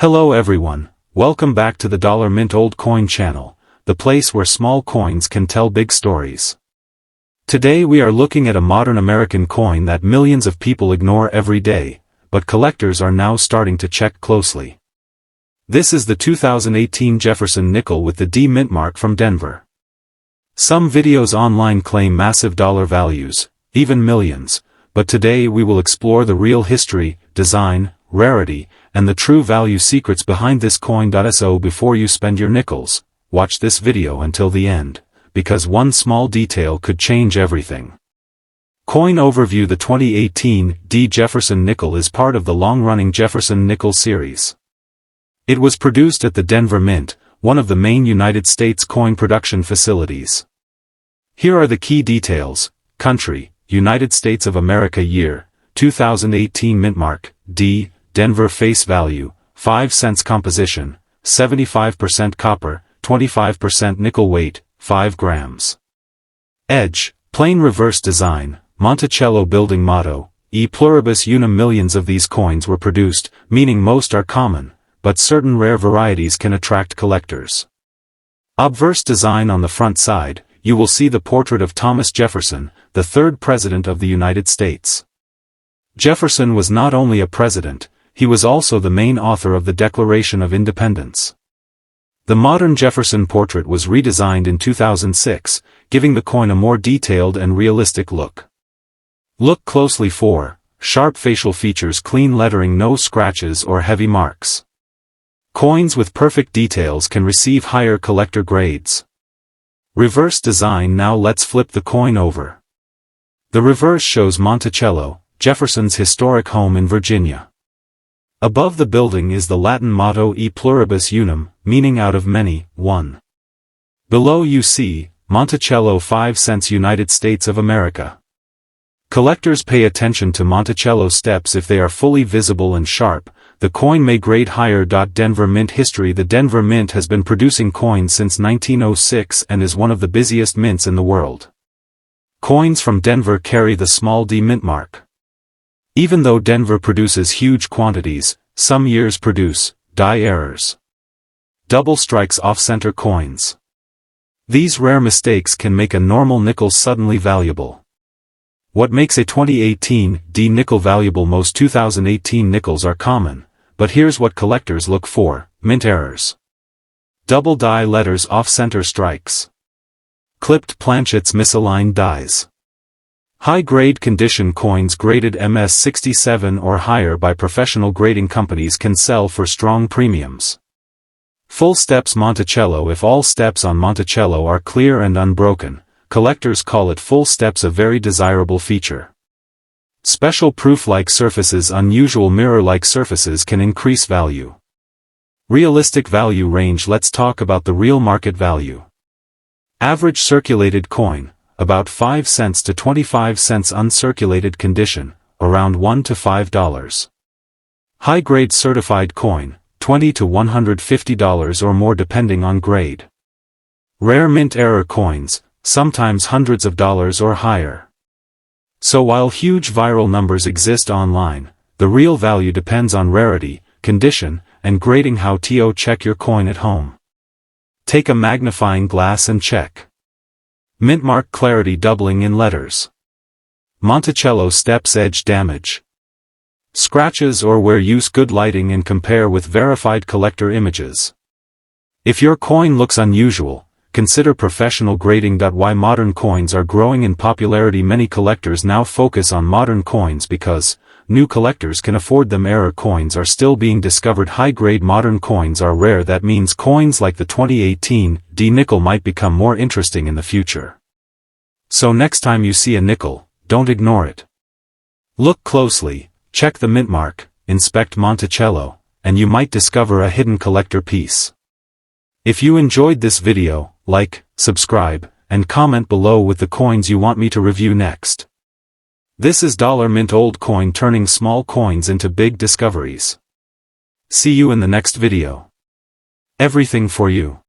Hello everyone, welcome back to the Dollar Mint Old Coin channel, the place where small coins can tell big stories. Today we are looking at a modern American coin that millions of people ignore every day, but collectors are now starting to check closely. This is the 2018 Jefferson Nickel with the D Mintmark from Denver. Some videos online claim massive dollar values, even millions, but today we will explore the real history, design, rarity, and the true value secrets behind this coin. So before you spend your nickels, watch this video until the end, because one small detail could change everything. Coin overview: the 2018 D Jefferson Nickel is part of the long-running Jefferson Nickel series. It was produced at the Denver Mint, one of the main United States coin production facilities. Here are the key details: country, United States of America. Year, 2018. Mintmark, D, Denver. Face value, 5 cents. Composition, 75% copper, 25% nickel. Weight, 5 grams. Edge, plain reverse design. Monticello building motto, E Pluribus Unum. Millions of these coins were produced, meaning most are common, but certain rare varieties can attract collectors. Obverse design: on the front side, you will see the portrait of Thomas Jefferson, the third President of the United States. Jefferson was not only a president, he was also the main author of the Declaration of Independence. The modern Jefferson portrait was redesigned in 2006, giving the coin a more detailed and realistic look. Look closely for sharp facial features, clean lettering, no scratches or heavy marks. Coins with perfect details can receive higher collector grades. Reverse design: now let's flip the coin over. The reverse shows Monticello, Jefferson's historic home in Virginia. Above the building is the Latin motto E Pluribus Unum, meaning out of many, one. Below you see Monticello 5 cents, United States of America. Collectors pay attention to Monticello steps. If they are fully visible and sharp, the coin may grade higher. Denver Mint history: the Denver Mint has been producing coins since 1906 and is one of the busiest mints in the world. Coins from Denver carry the small D Mintmark. Even though Denver produces huge quantities, some years produce die errors. Double strikes: off-center coins. These rare mistakes can make a normal nickel suddenly valuable. What makes a 2018 D nickel valuable? Most 2018 nickels are common, but here's what collectors look for: mint errors, double die letters, off-center strikes, clipped planchets, misaligned dies. High-grade condition coins graded MS67 or higher by professional grading companies can sell for strong premiums. Full steps: Monticello. If all steps on Monticello are clear and unbroken, collectors call it full steps, a very desirable feature. Special proof-like surfaces: unusual mirror-like surfaces can increase value. Realistic value range: let's talk about the real market value. Average circulated coin, about 5 cents to 25 cents. Uncirculated condition, around $1 to $5. High-grade certified coin, $20 to $150 or more depending on grade. Rare mint error coins, sometimes hundreds of dollars or higher. So while huge viral numbers exist online, the real value depends on rarity, condition, and grading. How to check your coin at home. Take a magnifying glass and check. Mintmark clarity doubling in letters. Monticello steps edge damage. Scratches or wear. Use good lighting and compare with verified collector images. If your coin looks unusual, consider professional grading. Why modern coins are growing in popularity: many collectors now focus on modern coins because new collectors can afford them. Error coins are still being discovered. High-grade modern coins are rare. That means coins like the 2018 D nickel might become more interesting in the future. So next time you see a nickel, don't ignore it. Look closely, check the Mintmark, inspect Monticello, and you might discover a hidden collector piece. If you enjoyed this video, like, subscribe, and comment below with the coins you want me to review next. This is Dollar Mint Old Coin, turning small coins into big discoveries. See you in the next video. Everything for you.